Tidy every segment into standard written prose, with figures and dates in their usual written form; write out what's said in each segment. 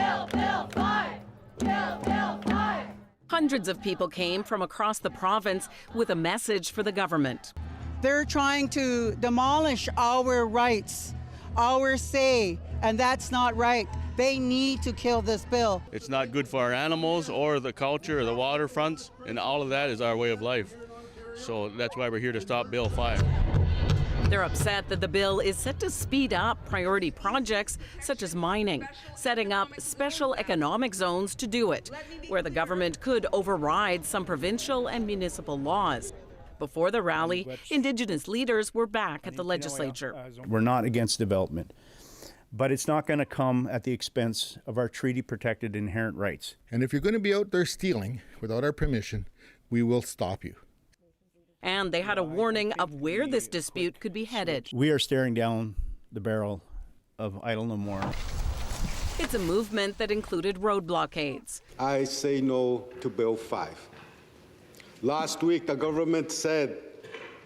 Kill Bill 5! Kill Bill 5! Hundreds of people came from across the province with a message for the government. They're trying to demolish our rights, our say, and that's not right. They need to kill this bill. It's not good for our animals or the culture or the waterfronts, and all of that is our way of life. So that's why we're here to stop Bill 5. They're upset that the bill is set to speed up priority projects such as mining, setting up special economic zones to do it, where the government could override some provincial and municipal laws. Before the rally, Indigenous leaders were back at the legislature. We're not against development, but it's not going to come at the expense of our treaty-protected inherent rights. And if you're going to be out there stealing without our permission, we will stop you. And they had a warning of where this dispute could be headed. We are staring down the barrel of Idle No More. It's a movement that included road blockades. I say no to Bill 5. Last week, the government said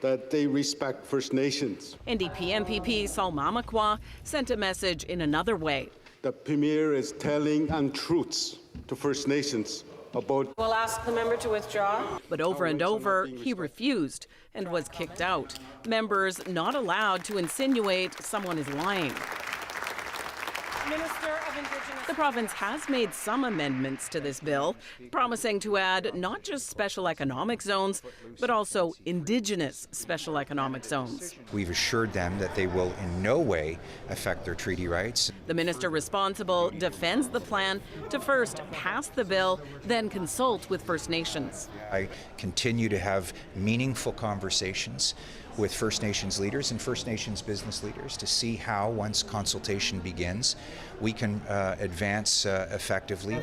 that they respect First Nations. NDP MPP Saul Mamakwa sent a message in another way. The Premier is telling untruths to First Nations about... We'll ask the member to withdraw. But over and over, he refused and was kicked out. Members not allowed to insinuate someone is lying. Minister of Indigenous... The province has made some amendments to this bill, promising to add not just special economic zones, but also Indigenous special economic zones. We've assured them that they will in no way affect their treaty rights. The minister responsible defends the plan to first pass the bill, then consult with First Nations. I continue to have meaningful conversations with First Nations leaders and First Nations business leaders to see how, once consultation begins, we can advance effectively.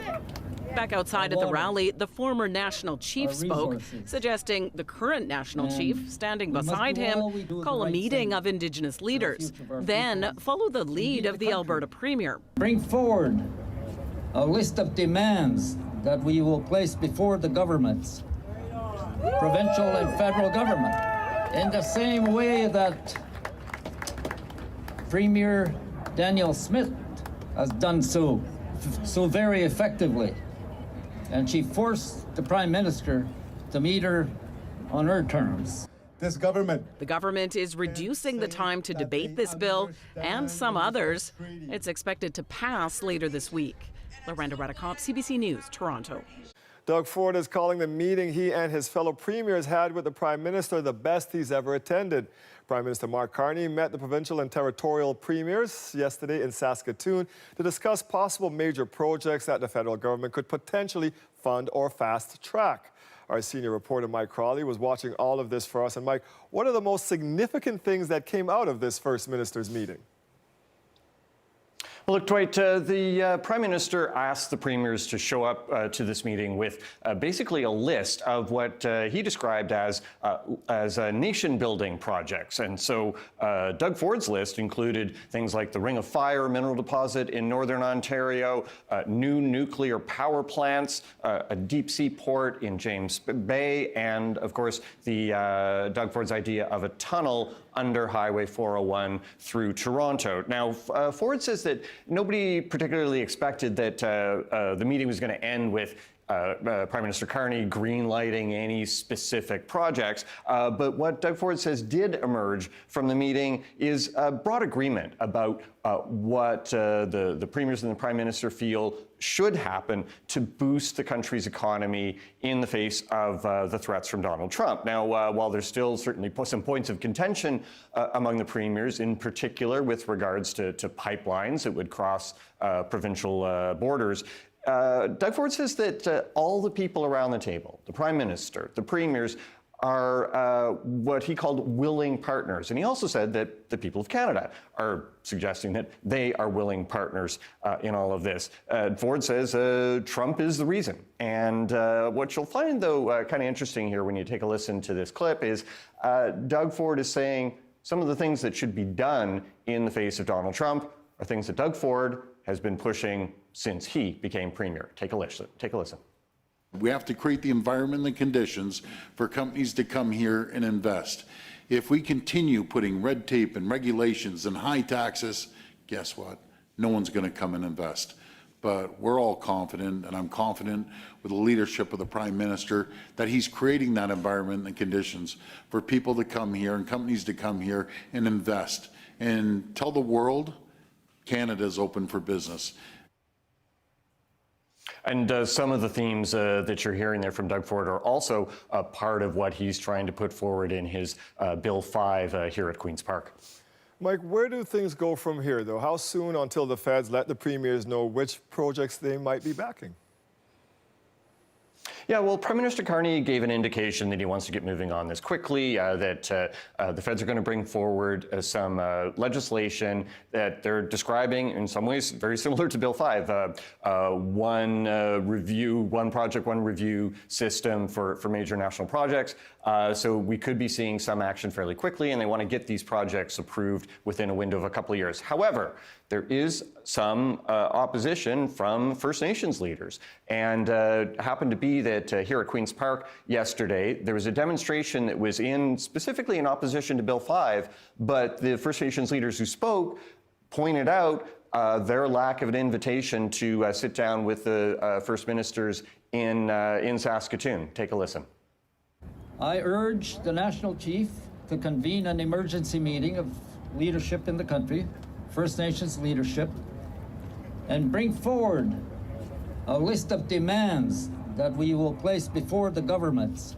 Back outside at the rally, the former national chief spoke, suggesting the current national chief, standing beside him, call a meeting of Indigenous leaders, then follow the lead of the Alberta Premier. Bring forward a list of demands that we will place before the governments, provincial and federal government, in the same way that Premier Danielle Smith has done so very effectively. And she forced the Prime Minister to meet her on her terms. This government... The government is reducing the time to debate this bill and some others. It's expected to pass later this week. Lorenda Redicop, CBC News, Toronto. Doug Ford is calling the meeting he and his fellow premiers had with the Prime Minister the best he's ever attended. Prime Minister Mark Carney met the provincial and territorial premiers yesterday in Saskatoon to discuss possible major projects that the federal government could potentially fund or fast track. Our senior reporter Mike Crawley was watching all of this for us. And Mike, what are the most significant things that came out of this First Minister's meeting? Well, look, Dwight, the Prime Minister asked the premiers to show up to this meeting with basically a list of what he described as nation-building projects. And so Doug Ford's list included things like the Ring of Fire mineral deposit in Northern Ontario, new nuclear power plants, a deep-sea port in James Bay, and, of course, the Doug Ford's idea of a tunnel under Highway 401 through Toronto. Now, Ford says that nobody particularly expected that the meeting was going to end with Prime Minister Carney green-lighting any specific projects. But what Doug Ford says did emerge from the meeting is a broad agreement about what the premiers and the Prime Minister feel should happen to boost the country's economy in the face of the threats from Donald Trump. Now, while there's still certainly some points of contention among the premiers, in particular with regards to pipelines that would cross provincial borders, Doug Ford says that all the people around the table, the Prime Minister, the premiers, are what he called willing partners. And he also said that the people of Canada are suggesting that they are willing partners in all of this. Ford says Trump is the reason. And what you'll find, though, kind of interesting here when you take a listen to this clip is Doug Ford is saying some of the things that should be done in the face of Donald Trump are things that Doug Ford has been pushing since he became premier. Take a listen. We have to create the environment and the conditions for companies to come here and invest. If we continue putting red tape and regulations and high taxes, guess what? No one's going to come and invest. But we're all confident, and I'm confident with the leadership of the Prime Minister, that he's creating that environment and conditions for people to come here and companies to come here and invest and tell the world Canada is open for business. And some of the themes that you're hearing there from Doug Ford are also a part of what he's trying to put forward in his Bill 5 here at Queen's Park. Mike, where do things go from here, though? How soon until the feds let the premiers know which projects they might be backing? Yeah, well, Prime Minister Carney gave an indication that he wants to get moving on this quickly, that the feds are going to bring forward some legislation that they're describing in some ways very similar to Bill 5, one project, one review system for major national projects. So we could be seeing some action fairly quickly, and they want to get these projects approved within a window of a couple of years. However, there is some opposition from First Nations leaders, and happened to be that here at Queen's Park yesterday, there was a demonstration that was specifically in opposition to Bill 5, but the First Nations leaders who spoke pointed out their lack of an invitation to sit down with the First Ministers in Saskatoon. Take a listen. I urge the National Chief to convene an emergency meeting of leadership in the country, First Nations leadership, and bring forward a list of demands that we will place before the governments,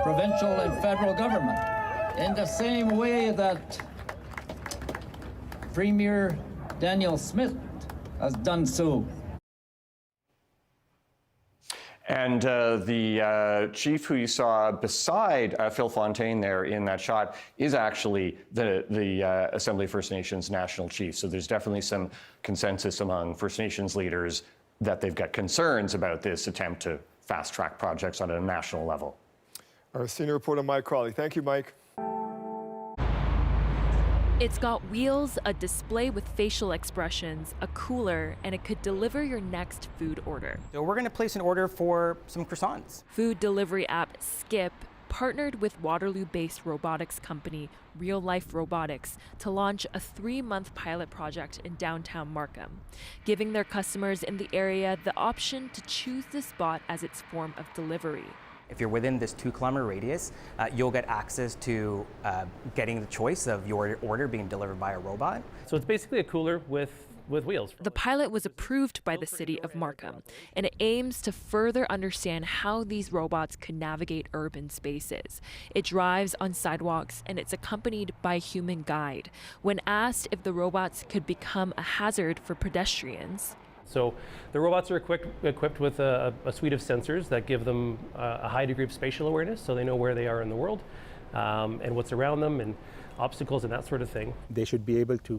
provincial and federal government, in the same way that Premier Daniel Smith has done so. And the chief who you saw beside Phil Fontaine there in that shot is actually the Assembly of First Nations National Chief. So there's definitely some consensus among First Nations leaders that they've got concerns about this attempt to fast-track projects on a national level. Our senior reporter, Mike Crawley. Thank you, Mike. It's got wheels, a display with facial expressions, a cooler, and it could deliver your next food order. So we're going to place an order for some croissants. Food delivery app Skip partnered with Waterloo-based robotics company Real Life Robotics to launch a 3-month pilot project in downtown Markham, giving their customers in the area the option to choose the spot as its form of delivery. If you're within this 2-kilometer radius, you'll get access to getting the choice of your order being delivered by a robot. So it's basically a cooler with wheels. The pilot was approved by the city of Markham, and it aims to further understand how these robots could navigate urban spaces. It drives on sidewalks, and it's accompanied by a human guide. When asked if the robots could become a hazard for pedestrians, so the robots are equipped with a suite of sensors that give them a high degree of spatial awareness, so they know where they are in the world and what's around them and obstacles and that sort of thing. They should be able to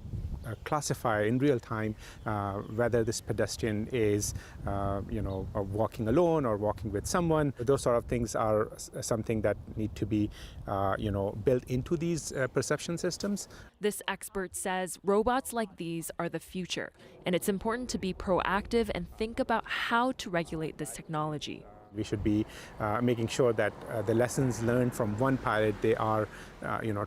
classify in real time whether this pedestrian is, walking alone or walking with someone. Those sort of things are something that need to be, built into these perception systems. This expert says robots like these are the future, and it's important to be proactive and think about how to regulate this technology. We should be making sure that the lessons learned from one pilot, they are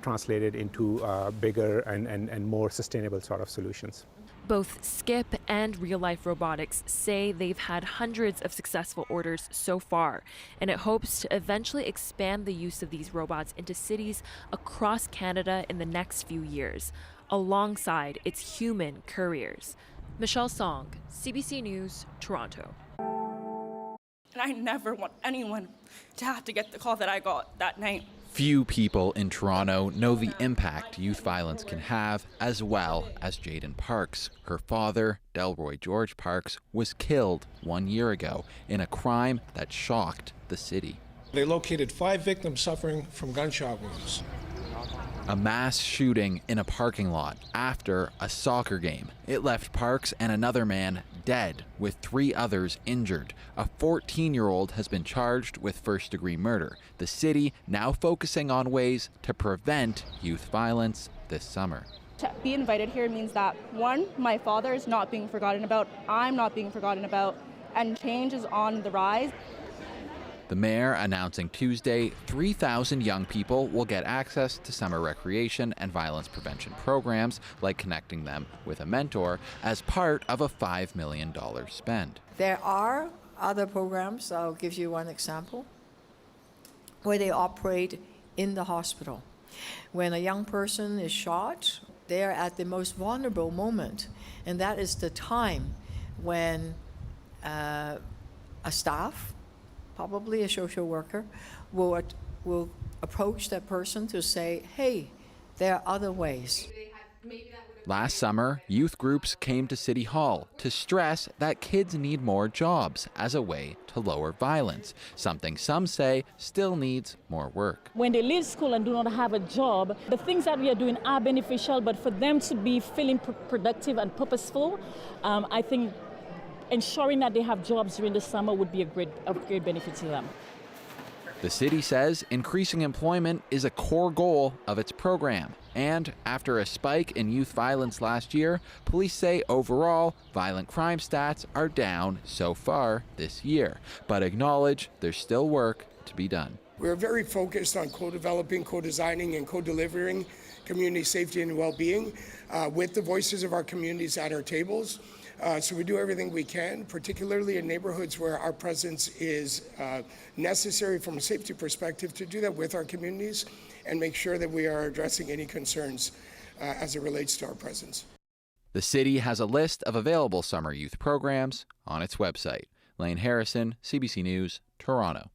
translated into bigger and more sustainable sort of solutions. Both Skip and Real Life Robotics say they've had hundreds of successful orders so far, and it hopes to eventually expand the use of these robots into cities across Canada in the next few years, alongside its human couriers. Michelle Song, CBC News, Toronto. And I never want anyone to have to get the call that I got that night. Few people in Toronto know the impact youth violence can have, as well as Jaden Parks. Her father, Delroy George Parks, was killed 1 year ago in a crime that shocked the city. They located 5 victims suffering from gunshot wounds. A mass shooting in a parking lot after a soccer game. It left Parks and another man dead, with 3 others injured. A 14-year-old has been charged with first-degree murder. The city now focusing on ways to prevent youth violence this summer. To be invited here means that, 1, my father is not being forgotten about, I'm not being forgotten about, and change is on the rise. The mayor announcing Tuesday 3,000 young people will get access to summer recreation and violence prevention programs, like connecting them with a mentor, as part of a $5 million spend. There are other programs, I'll give you one example, where they operate in the hospital. When a young person is shot, they're at the most vulnerable moment, and that is the time when a staff, probably a social worker, will approach that person to say, hey, there are other ways. Last summer, youth groups came to City Hall to stress that kids need more jobs as a way to lower violence, something some say still needs more work. When they leave school and do not have a job, the things that we are doing are beneficial, but for them to be feeling productive and purposeful, I think ensuring that they have jobs during the summer would be of great benefit to them. The city says increasing employment is a core goal of its program. And after a spike in youth violence last year, police say overall, violent crime stats are down so far this year, but acknowledge there's still work to be done. We're very focused on co-developing, co-designing, and co-delivering community safety and well-being with the voices of our communities at our tables. So we do everything we can, particularly in neighborhoods where our presence is necessary from a safety perspective, to do that with our communities and make sure that we are addressing any concerns as it relates to our presence. The city has a list of available summer youth programs on its website. Lane Harrison, CBC News, Toronto.